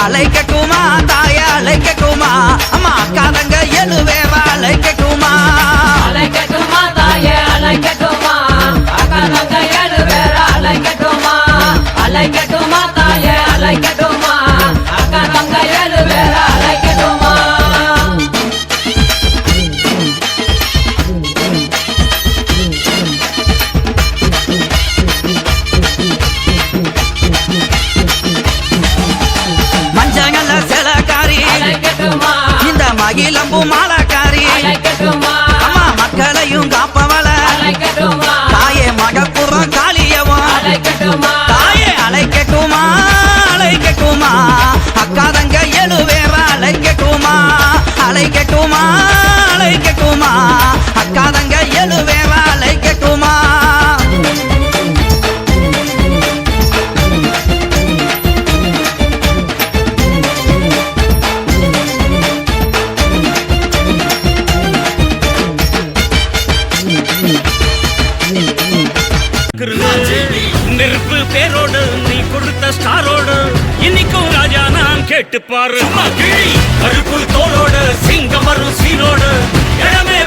அழைக்கட்டுமா தாய அழைக்கட்டுமா அம்மா அக்கா தங்க 7 பேரா அழைக்கட்டுமா அழைக்கட்டுமா தாயே அழைக்கட்டுமா அக்கா தங்க 7 பேரா அழைக்கட்டுமா அழைக்கட்டுமா தாயே அழைக்கட்டுமா அக்கா தங்க 7 பேரா அழைக்கட்டுமா மஞ்சங்கல்ல சிலக்காரி இந்த மகிழம்பு மாலக்காரி அம்மா மக்களையும் காப்பவள தாயே மகப்புறம் காளியவும் தாயே அழைக்கட்டுமா அழைக்கட்டுமா அக்கா தங்க 7 பேரா அழைக்கட்டுமா அழைக்கட்டுமா அழைக்கட்டுமா அக்கா தங்க 7 பேரா அழைக்கட்டுமா நெருப்பு பேரோடு நீ கொடுத்த ஸ்டாரோடு இன்னைக்கும் ராஜா நான் கேட்டு பாரு கருப்பு தோளோடு சிங்கம் வரும் சீரோடு இடமே